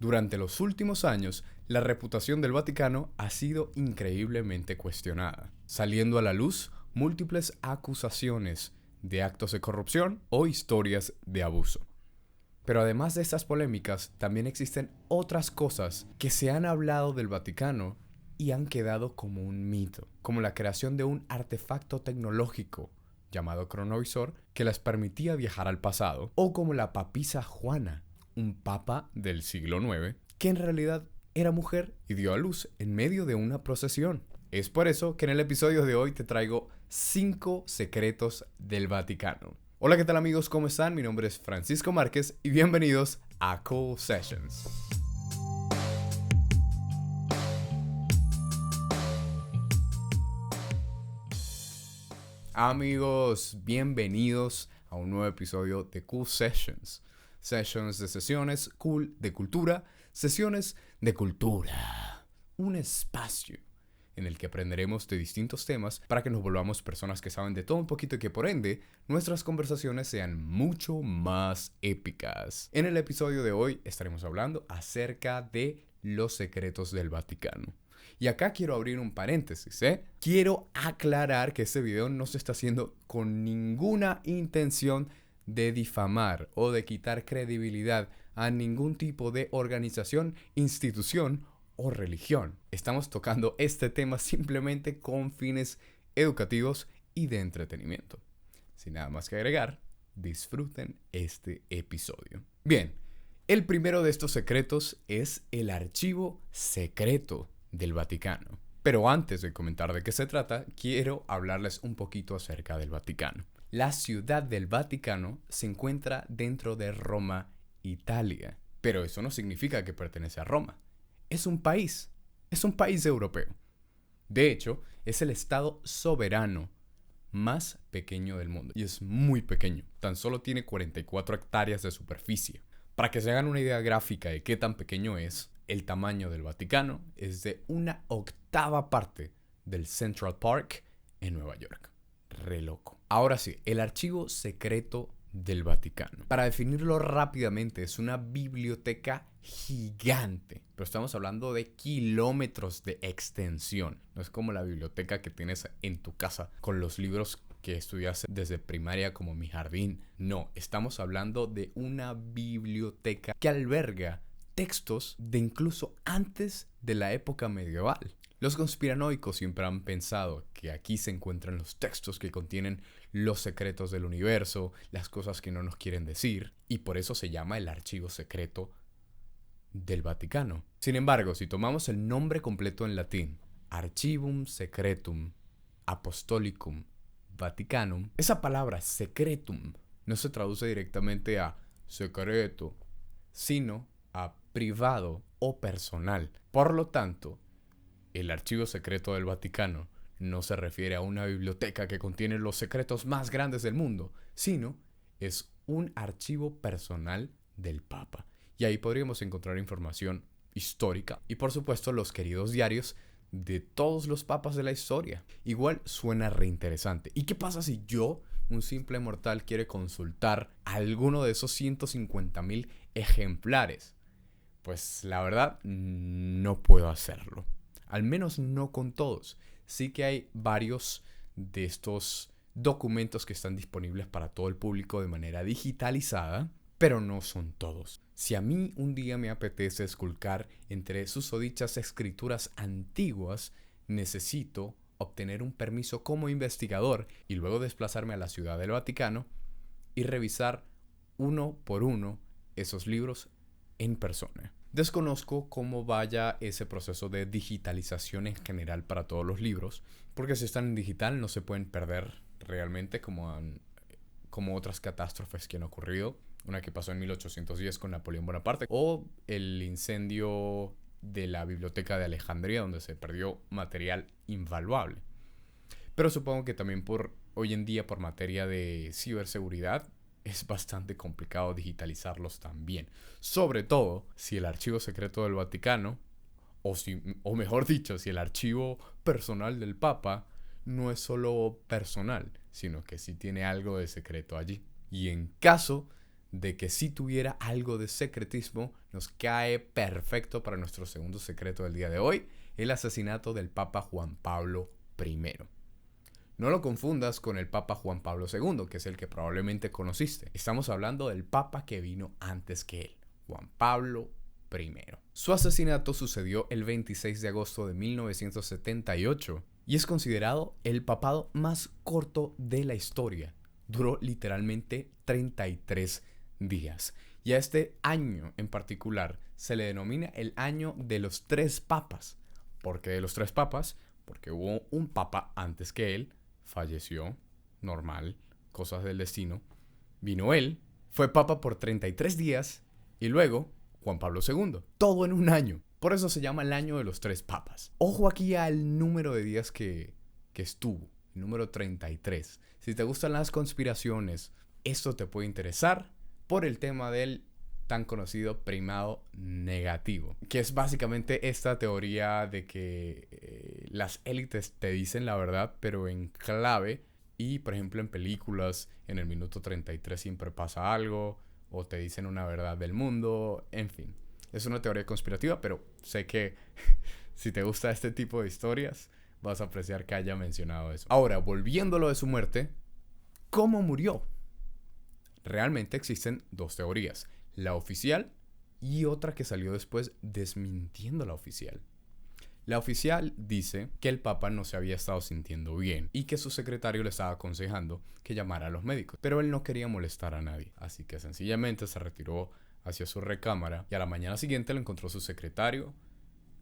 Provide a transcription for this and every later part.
Durante los últimos años, la reputación del Vaticano ha sido increíblemente cuestionada, saliendo a la luz múltiples acusaciones de actos de corrupción o historias de abuso. Pero además de estas polémicas, también existen otras cosas que se han hablado del Vaticano y han quedado como un mito, como la creación de un artefacto tecnológico llamado cronovisor que les permitía viajar al pasado, o como la papisa Juana, un papa del siglo IX, que en realidad era mujer y dio a luz en medio de una procesión. Es por eso que en el episodio de hoy te traigo 5 secretos del Vaticano. Hola, ¿qué tal amigos? ¿Cómo están? Mi nombre es Francisco Márquez y bienvenidos a Cool Sessions. Amigos, bienvenidos a un nuevo episodio de Cool Sessions. Sessions de sesiones, cool de cultura, sesiones de cultura. Un espacio en el que aprenderemos de distintos temas para que nos volvamos personas que saben de todo un poquito y que por ende nuestras conversaciones sean mucho más épicas. En el episodio de hoy estaremos hablando acerca de los secretos del Vaticano. Y acá quiero abrir un paréntesis, Quiero aclarar que este video no se está haciendo con ninguna intención de difamar o de quitar credibilidad a ningún tipo de organización, institución o religión. Estamos tocando este tema simplemente con fines educativos y de entretenimiento. Sin nada más que agregar, disfruten este episodio. Bien, el primero de estos secretos es el archivo secreto del Vaticano. Pero antes de comentar de qué se trata, quiero hablarles un poquito acerca del Vaticano. La ciudad del Vaticano se encuentra dentro de Roma, Italia. Pero eso no significa que pertenece a Roma. Es un país europeo. De hecho, es el estado soberano más pequeño del mundo. Y es muy pequeño. Tan solo tiene 44 hectáreas de superficie. Para que se hagan una idea gráfica de qué tan pequeño es, el tamaño del Vaticano es de 1/8 parte del Central Park en Nueva York. Re loco. Ahora sí, el archivo secreto del Vaticano. Para definirlo rápidamente, es una biblioteca gigante. Pero estamos hablando de kilómetros de extensión. No es como la biblioteca que tienes en tu casa con los libros que estudiaste desde primaria como Mi Jardín. No, estamos hablando de una biblioteca que alberga textos de incluso antes de la época medieval. Los conspiranoicos siempre han pensado que aquí se encuentran los textos que contienen los secretos del universo, las cosas que no nos quieren decir, y por eso se llama el archivo secreto del Vaticano. Sin embargo, si tomamos el nombre completo en latín, Archivum Secretum Apostolicum Vaticanum, esa palabra secretum no se traduce directamente a secreto, sino a privado o personal. Por lo tanto, el archivo secreto del Vaticano no se refiere a una biblioteca que contiene los secretos más grandes del mundo, sino es un archivo personal del Papa. Y ahí podríamos encontrar información histórica y por supuesto los queridos diarios de todos los papas de la historia. Igual suena reinteresante. ¿Y qué pasa si yo, un simple mortal, quiere consultar alguno de esos 150,000 ejemplares? Pues la verdad, no puedo hacerlo. Al menos no con todos. Sí que hay varios de estos documentos que están disponibles para todo el público de manera digitalizada, pero no son todos. Si a mí un día me apetece esculcar entre susodichas escrituras antiguas, necesito obtener un permiso como investigador y luego desplazarme a la Ciudad del Vaticano y revisar uno por uno esos libros en persona. Desconozco cómo vaya ese proceso de digitalización en general para todos los libros, porque si están en digital no se pueden perder realmente como otras catástrofes que han ocurrido. Una que pasó en 1810 con Napoleón Bonaparte, o el incendio de la biblioteca de Alejandría, donde se perdió material invaluable. Pero supongo que también hoy en día por materia de ciberseguridad es bastante complicado digitalizarlos también. Sobre todo si el archivo secreto del Vaticano, o mejor dicho, si el archivo personal del Papa no es solo personal, sino que sí tiene algo de secreto allí. Y en caso de que si tuviera algo de secretismo, nos cae perfecto para nuestro segundo secreto del día de hoy, el asesinato del Papa Juan Pablo I. No lo confundas con el Papa Juan Pablo II, que es el que probablemente conociste. Estamos hablando del Papa que vino antes que él, Juan Pablo I. Su asesinato sucedió el 26 de agosto de 1978 y es considerado el papado más corto de la historia. Duró literalmente 33 días. Y a este año en particular se le denomina el año de los 3 papas. ¿Por qué de los 3 papas? Porque hubo un papa antes que él, falleció, normal, cosas del destino. Vino él, fue papa por 33 días y luego Juan Pablo II. Todo en un año. Por eso se llama el año de los 3 papas. Ojo aquí al número de días que estuvo, el número 33. Si te gustan las conspiraciones, esto te puede interesar por el tema del tan conocido primado negativo, que es básicamente esta teoría de que las élites te dicen la verdad, pero en clave, y por ejemplo en películas, en el minuto 33 siempre pasa algo, o te dicen una verdad del mundo, en fin. Es una teoría conspirativa, pero sé que si te gusta este tipo de historias, vas a apreciar que haya mencionado eso. Ahora, volviéndolo de su muerte, ¿cómo murió? Realmente existen 2 teorías, la oficial y otra que salió después desmintiendo la oficial. La oficial dice que el Papa no se había estado sintiendo bien y que su secretario le estaba aconsejando que llamara a los médicos, pero él no quería molestar a nadie, así que sencillamente se retiró hacia su recámara y a la mañana siguiente lo encontró su secretario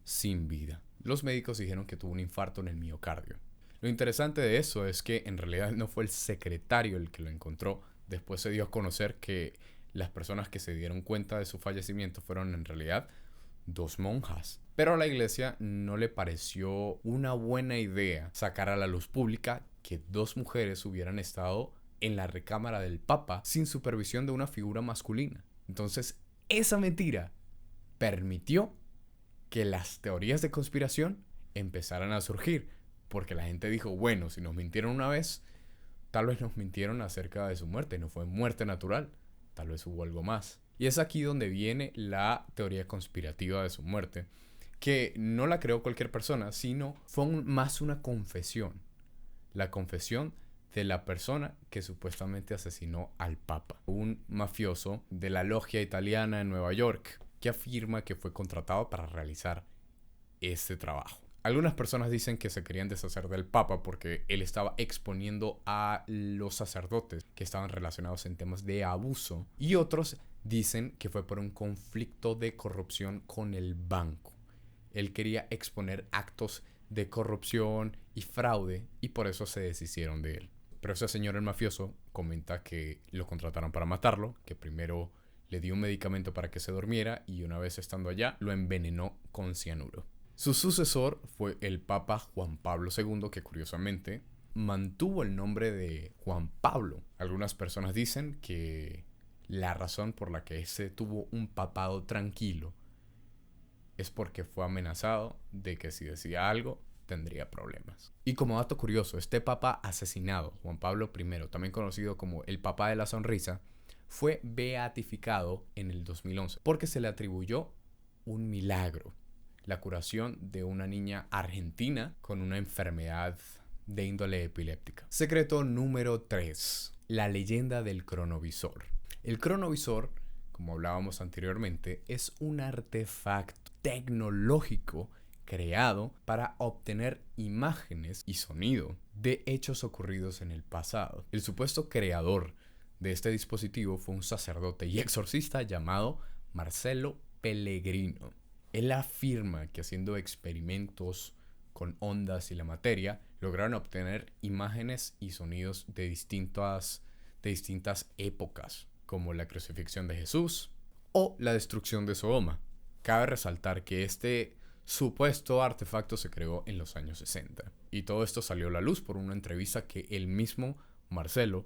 sin vida. Los médicos dijeron que tuvo un infarto en el miocardio. Lo interesante de eso es que en realidad no fue el secretario el que lo encontró. Después se dio a conocer que las personas que se dieron cuenta de su fallecimiento fueron en realidad 2 monjas. Pero a la iglesia no le pareció una buena idea sacar a la luz pública que 2 mujeres hubieran estado en la recámara del Papa sin supervisión de una figura masculina. Entonces, esa mentira permitió que las teorías de conspiración empezaran a surgir, porque la gente dijo, bueno, si nos mintieron una vez, tal vez nos mintieron acerca de su muerte, no fue muerte natural, tal vez hubo algo más. Y es aquí donde viene la teoría conspirativa de su muerte, que no la creó cualquier persona, sino fue más una confesión. La confesión de la persona que supuestamente asesinó al Papa, un mafioso de la logia italiana en Nueva York, que afirma que fue contratado para realizar este trabajo. Algunas personas dicen que se querían deshacer del Papa porque él estaba exponiendo a los sacerdotes que estaban relacionados en temas de abuso, y otros dicen que fue por un conflicto de corrupción con el banco. Él quería exponer actos de corrupción y fraude y por eso se deshicieron de él. Pero ese señor, el mafioso, comenta que lo contrataron para matarlo, que primero le dio un medicamento para que se durmiera y una vez estando allá lo envenenó con cianuro. Su sucesor fue el Papa Juan Pablo II, que curiosamente mantuvo el nombre de Juan Pablo. Algunas personas dicen que la razón por la que ese tuvo un papado tranquilo es porque fue amenazado de que si decía algo tendría problemas. Y como dato curioso, este papa asesinado, Juan Pablo I, también conocido como el Papa de la Sonrisa, fue beatificado en el 2011 porque se le atribuyó un milagro, la curación de una niña argentina con una enfermedad de índole epiléptica. Secreto número 3, la leyenda del cronovisor. El cronovisor, como hablábamos anteriormente, es un artefacto tecnológico creado para obtener imágenes y sonido de hechos ocurridos en el pasado. El supuesto creador de este dispositivo fue un sacerdote y exorcista llamado Marcello Pellegrino. Él afirma que haciendo experimentos con ondas y la materia, lograron obtener imágenes y sonidos de distintas épocas, como la crucifixión de Jesús o la destrucción de Sodoma. Cabe resaltar que este supuesto artefacto se creó en los años 60. Y todo esto salió a la luz por una entrevista que el mismo Marcello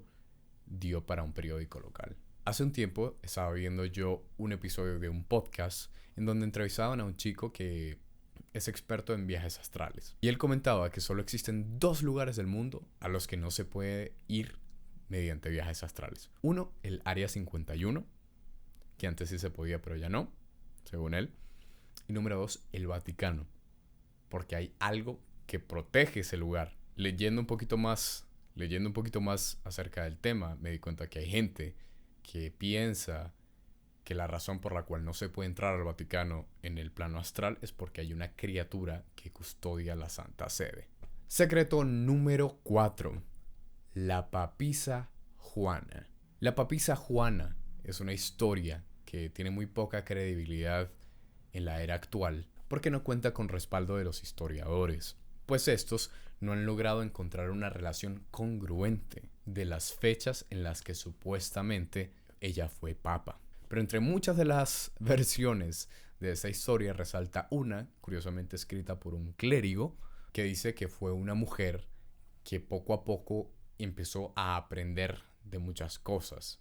dio para un periódico local. Hace un tiempo estaba viendo yo un episodio de un podcast en donde entrevistaban a un chico que es experto en viajes astrales. Y él comentaba que solo existen 2 lugares del mundo a los que no se puede ir mediante viajes astrales. Uno, el Área 51, que antes sí se podía, pero ya no, según él. Y número 2, el Vaticano, porque hay algo que protege ese lugar. Leyendo un poquito más acerca del tema, me di cuenta que hay gente que piensa que la razón por la cual no se puede entrar al Vaticano en el plano astral es porque hay una criatura que custodia la Santa Sede. Secreto número 4. La papisa Juana. La papisa Juana es una historia que tiene muy poca credibilidad en la era actual porque no cuenta con respaldo de los historiadores, pues estos no han logrado encontrar una relación congruente de las fechas en las que supuestamente ella fue papa. Pero entre muchas de las versiones de esa historia resalta una, curiosamente escrita por un clérigo, que dice que fue una mujer que poco a poco empezó a aprender de muchas cosas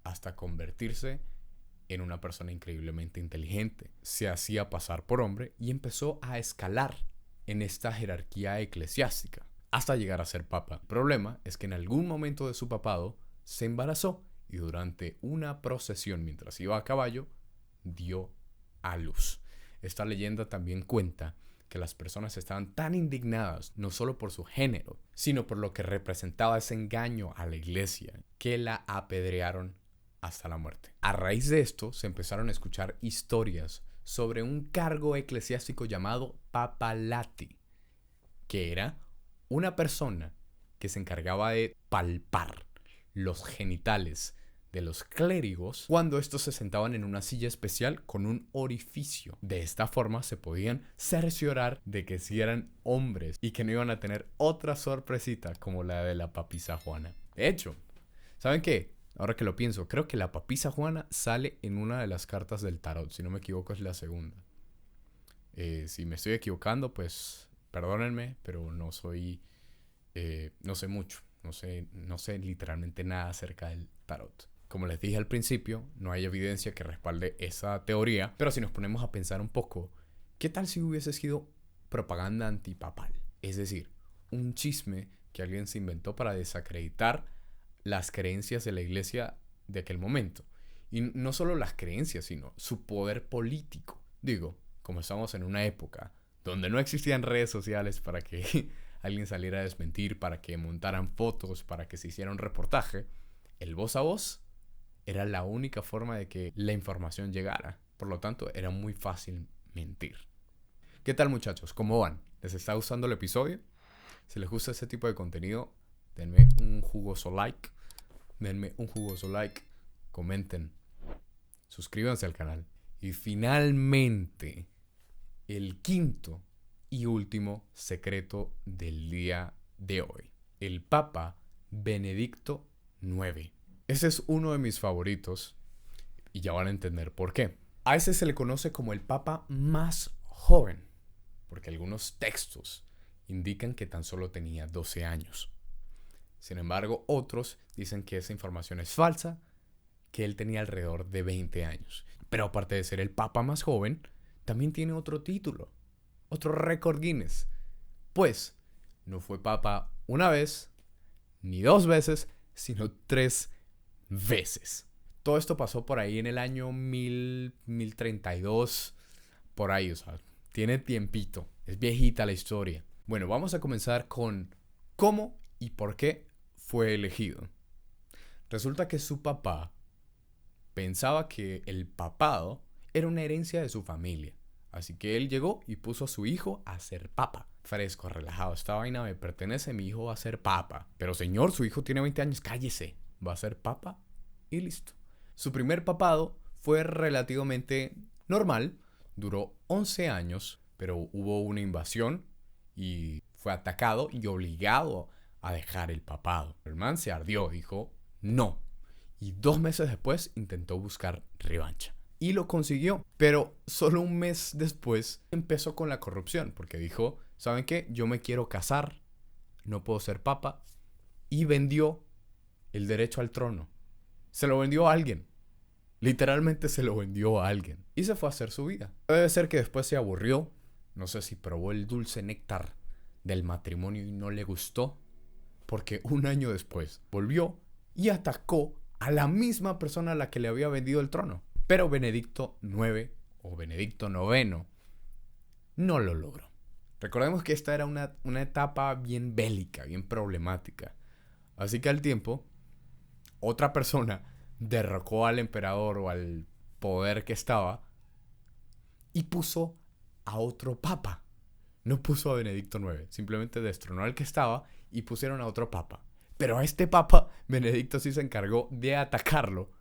hasta convertirse en una persona increíblemente inteligente. Se hacía pasar por hombre y empezó a escalar en esta jerarquía eclesiástica hasta llegar a ser papa. El problema es que en algún momento de su papado se embarazó y durante una procesión mientras iba a caballo dio a luz. Esta leyenda también cuenta que las personas estaban tan indignadas no solo por su género, sino por lo que representaba ese engaño a la iglesia, que la apedrearon hasta la muerte. A raíz de esto se empezaron a escuchar historias sobre un cargo eclesiástico llamado papalati, que era una persona que se encargaba de palpar los genitales de los clérigos cuando estos se sentaban en una silla especial con un orificio. De esta forma se podían cerciorar de que sí eran hombres y que no iban a tener otra sorpresita como la de la papisa Juana. De hecho, ¿saben qué? Ahora que lo pienso, creo que la papisa Juana sale en una de las cartas del tarot. Si no me equivoco es la segunda. Si me estoy equivocando, pues perdónenme, pero no soy... no sé mucho. No sé literalmente nada acerca del tarot. Como les dije al principio, no hay evidencia que respalde esa teoría, pero si nos ponemos a pensar un poco, ¿qué tal si hubiese sido propaganda antipapal? Es decir, un chisme que alguien se inventó para desacreditar las creencias de la iglesia de aquel momento. Y no solo las creencias, sino su poder político. Digo, como estamos en una época donde no existían redes sociales para que alguien saliera a desmentir, para que montaran fotos, para que se hiciera un reportaje, el voz a voz era la única forma de que la información llegara. Por lo tanto, era muy fácil mentir. ¿Qué tal, muchachos? ¿Cómo van? ¿Les está gustando el episodio? Si les gusta este tipo de contenido, denme un jugoso like. Comenten. Suscríbanse al canal. Y finalmente, el quinto y último secreto del día de hoy. El Papa Benedicto IX. Ese es uno de mis favoritos y ya van a entender por qué. A ese se le conoce como el Papa más joven, porque algunos textos indican que tan solo tenía 12 años. Sin embargo, otros dicen que esa información es falsa, que él tenía alrededor de 20 años. Pero aparte de ser el Papa más joven, también tiene otro título, otro récord Guinness. Pues no fue Papa una vez, ni 2 veces, sino 3 veces. Todo esto pasó por ahí en el año 1032, por ahí, o sea, tiene tiempito, es viejita la historia. Bueno, vamos a comenzar con cómo y por qué fue elegido. Resulta que su papá pensaba que el papado era una herencia de su familia, así que él llegó y puso a su hijo a ser papa. Fresco, relajado, esta vaina me pertenece, mi hijo va a ser papa. Pero señor, su hijo tiene 20 años, cállese. Va a ser papa y listo. Su primer papado fue relativamente normal, duró 11 años, pero hubo una invasión y fue atacado y obligado a dejar el papado. El man se ardió, dijo no. Y 2 meses después intentó buscar revancha. Y lo consiguió, pero solo un mes después empezó con la corrupción, porque dijo, ¿saben qué? Yo me quiero casar, no puedo ser papa, y vendió el derecho al trono. Se lo vendió a alguien. Literalmente se lo vendió a alguien. Y se fue a hacer su vida. Debe ser que después se aburrió. No sé si probó el dulce néctar del matrimonio y no le gustó. Porque un año después volvió y atacó a la misma persona a la que le había vendido el trono. Pero Benedicto IX o Benedicto IX no lo logró. Recordemos que esta era una etapa bien bélica, bien problemática. Así que al tiempo, otra persona derrocó al emperador o al poder que estaba y puso a otro papa. No puso a Benedicto IX, simplemente destronó al que estaba y pusieron a otro papa. Pero a este papa, Benedicto sí se encargó de atacarlo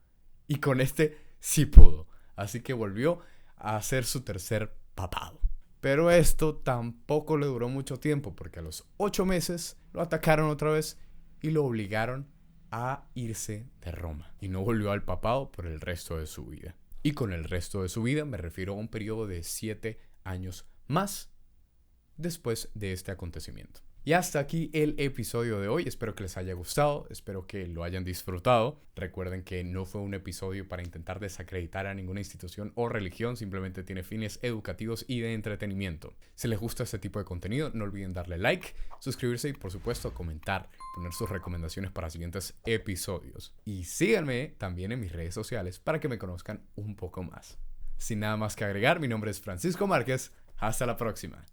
y con este sí pudo. Así que volvió a hacer su tercer papado. Pero esto tampoco le duró mucho tiempo porque a los 8 meses lo atacaron otra vez y lo obligaron a irse de Roma. Y no volvió al papado por el resto de su vida. Y con el resto de su vida me refiero a un periodo de 7 años más después de este acontecimiento. Y hasta aquí el episodio de hoy. Espero que les haya gustado, espero que lo hayan disfrutado. Recuerden que no fue un episodio para intentar desacreditar a ninguna institución o religión, simplemente tiene fines educativos y de entretenimiento. Si les gusta este tipo de contenido, no olviden darle like, suscribirse y por supuesto comentar, poner sus recomendaciones para siguientes episodios. Y síganme también en mis redes sociales para que me conozcan un poco más. Sin nada más que agregar, mi nombre es Francisco Márquez. Hasta la próxima.